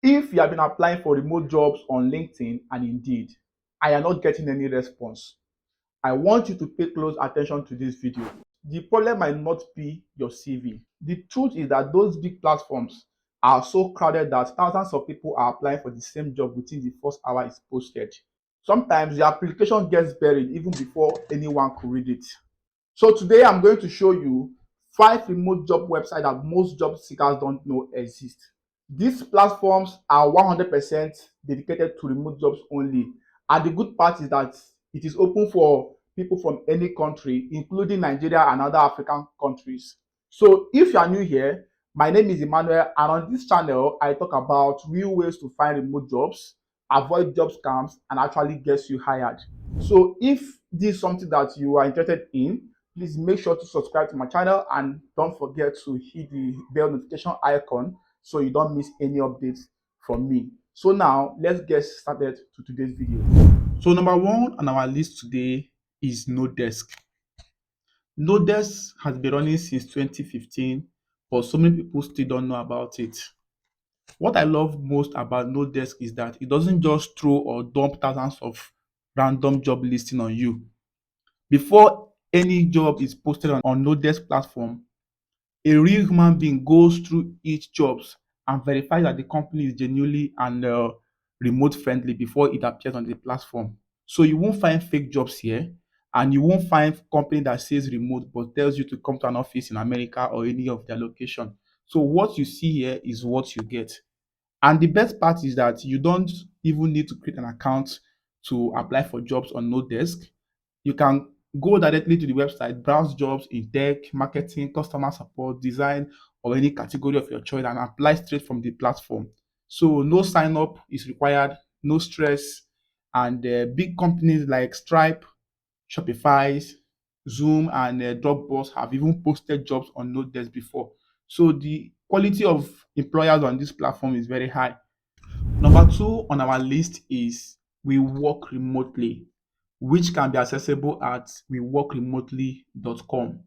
If you have been applying for remote jobs on LinkedIn and Indeed, and you're not getting any response, I want you to pay close attention to this video. The problem might not be your CV. The truth is that those big platforms are so crowded that thousands of people are applying for the same job within the first hour it's posted. Sometimes the application gets buried even before anyone could read it. So today I'm going to show you 5 remote job websites that most job seekers don't know exist. These platforms are 100% dedicated to remote jobs only. And the good part is that it is open for people from any country, including Nigeria and other African countries. So if you are new here, my name is Emmanuel, and on this channel, I talk about real ways to find remote jobs, avoid job scams, and actually get you hired. So if this is something that you are interested in, please make sure to subscribe to my channel and don't forget to hit the bell notification icon so you don't miss any updates from me. So now let's get started to today's video. So number one on our list today is NoDesk. NoDesk has been running since 2015, but so many people still don't know about it. What I love most about NoDesk is that it doesn't just throw or dump thousands of random job listing on you. Before any job is posted on NoDesk platform, a real human being goes through each jobs and verifies that the company is genuinely and remote friendly before it appears on the platform. So you won't find fake jobs here, and you won't find company that says remote but tells you to come to an office in America or any of their location. So what you see here is what you get. And the best part is that you don't even need to create an account to apply for jobs on NoDesk. You can go directly to the website, browse jobs in tech, marketing, customer support, design, or any category of your choice and apply straight from the platform. So no sign up is required, no stress. And big companies like Stripe, Shopify, Zoom, and Dropbox have even posted jobs on NoDesk before. So the quality of employers on this platform is very high. Number two on our list is We Work Remotely, which can be accessible at weworkremotely.com.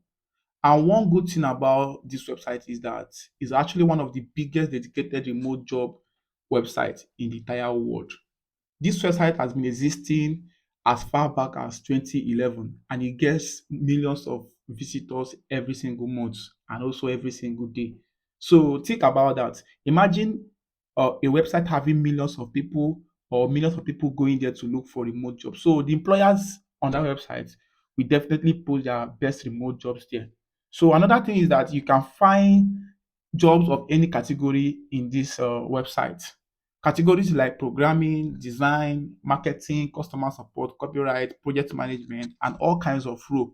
And one good thing about this website is that it's actually one of the biggest dedicated remote job websites in the entire world. This website has been existing as far back as 2011, and it gets millions of visitors every single month and also every single day. So think about that. Imagine a website having millions of people or millions of people going there to look for remote jobs. So the employers on that website will definitely post their best remote jobs there. So another thing is that you can find jobs of any category in this website. Categories like programming, design, marketing, customer support, copyright, project management, and all kinds of roles.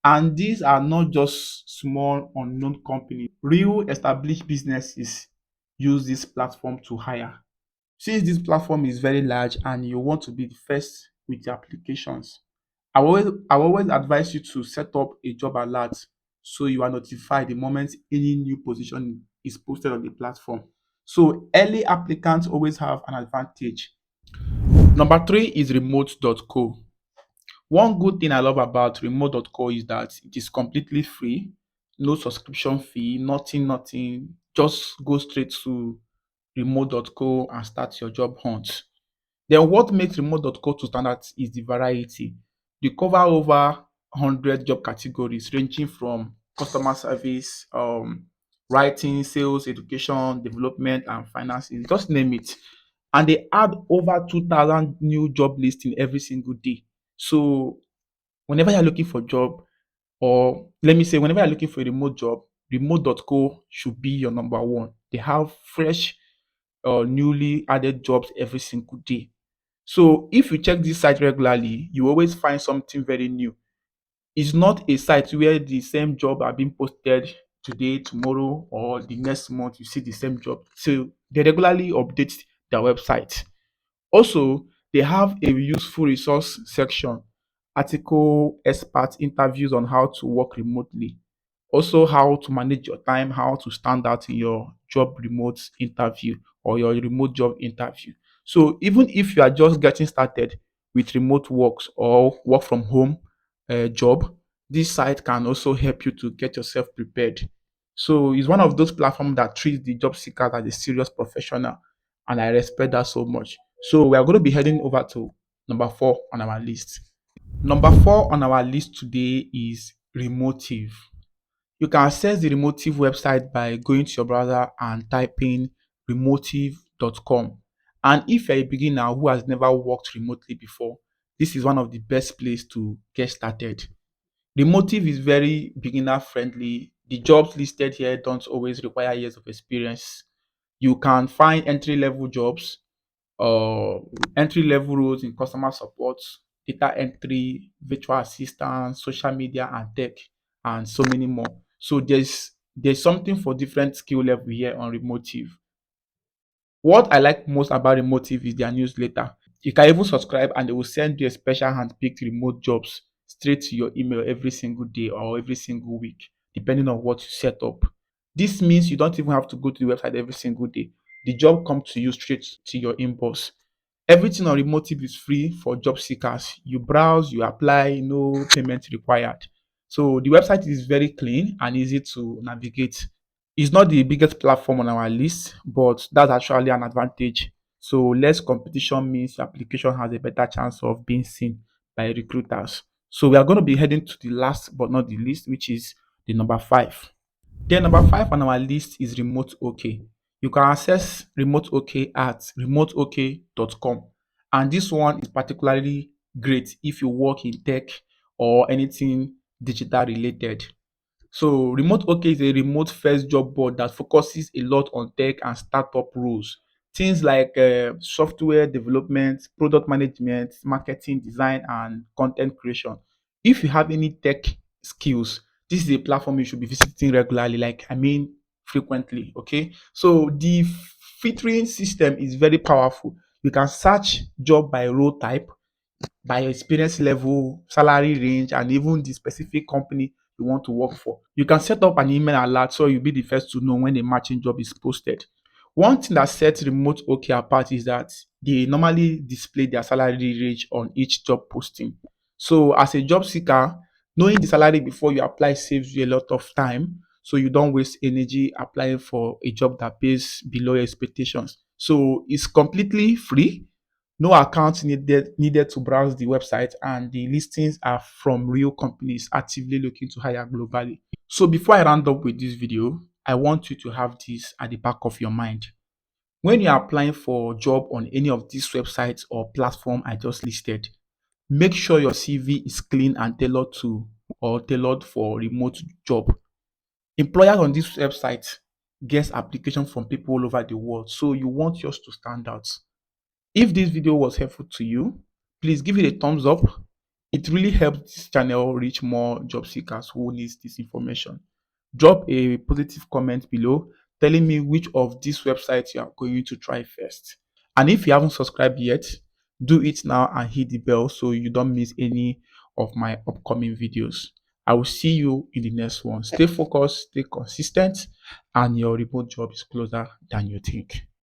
And these are not just small unknown companies. Real established businesses use this platform to hire. Since this platform is very large and you want to be the first with your applications, I always advise you to set up a job alert so you are notified the moment any new position is posted on the platform. So early applicants always have an advantage. Number three is remote.co. One good thing I love about remote.co is that it is completely free, no subscription fee, nothing. Just go straight to remote.co and start your job hunt. Then what makes remote.co to stand out is the variety. They cover over 100 job categories ranging from customer service, writing, sales, education, development, and finances. Just name it. And they add over 2,000 new job listings every single day. So whenever you're looking for a job, or let me say, whenever you're looking for a remote job, remote.co should be your number one. They have fresh, newly added jobs every single day. So if you check this site regularly, you always find something very new. It's not a site where the same job are being posted today, tomorrow, or the next month. You see the same job. So they regularly update their website. Also, they have a useful resource section, article, expert interviews on how to work remotely. Also, how to manage your time, how to stand out in your job remote interview or your remote job interview. So, even if you are just getting started with remote works or work from home job, this site can also help you to get yourself prepared. So, it's one of those platforms that treats the job seeker as a serious professional and I respect that so much. So we are going to be heading over to number 4 on our list. Number 4 on our list today is Remotive. You can access the Remotive website by going to your browser and typing remotive.com. And if you're a beginner who has never worked remotely before, this is one of the best places to get started. Remotive is very beginner friendly. The jobs listed here don't always require years of experience. You can find uh, entry level roles in customer support, data entry, virtual assistance, social media and tech, and so many more. So there's something for different skill level here on Remotive. What I like most about Remotive is their newsletter. You can even subscribe and they will send you a special hand-picked remote jobs straight to your email every single day or every single week, depending on what you set up. This means you don't even have to go to the website every single day. The job comes to you straight to your inbox. Everything on Remotive is free for job seekers. You browse, you apply, no payment required. So the website is very clean and easy to navigate. It's not the biggest platform on our list, but that's actually an advantage. So less competition means your application has a better chance of being seen by recruiters. So we are going to be heading to the last but not the least, which is the number 5. Then number 5 on our list is Remote OK. You can access Remote OK at remoteok.com. And this one is particularly great if you work in tech or anything digital related. So Remote OK is a remote first job board that focuses a lot on tech and startup roles. Things like software development, product management, marketing, design, and content creation. If you have any tech skills, this is a platform you should be visiting regularly, like I mean frequently. Okay. So the filtering system is very powerful. You can search job by role type, by your experience level, salary range, and even the specific company you want to work for. You can set up an email alert so you'll be the first to know when a matching job is posted. One thing that sets Remote OK apart is that they normally display their salary range on each job posting. So, as a job seeker, knowing the salary before you apply saves you a lot of time. So, you don't waste energy applying for a job that pays below your expectations. So, it's completely free, no account needed to browse the website, and the listings are from real companies actively looking to hire globally. So before I round up with this video, I want you to have this at the back of your mind. When you're applying for a job on any of these websites or platform I just listed, make sure your CV is clean and tailored for remote job. Employers on this website get applications from people all over the world, so you want yours to stand out. If this video was helpful to you, please give it a thumbs up. It really helps this channel reach more job seekers who needs this information. Drop a positive comment below telling me which of these websites you are going to try first. And if you haven't subscribed yet, do it now and hit the bell so you don't miss any of my upcoming videos. I will see you in the next one. Stay focused, stay consistent, and your remote job is closer than you think.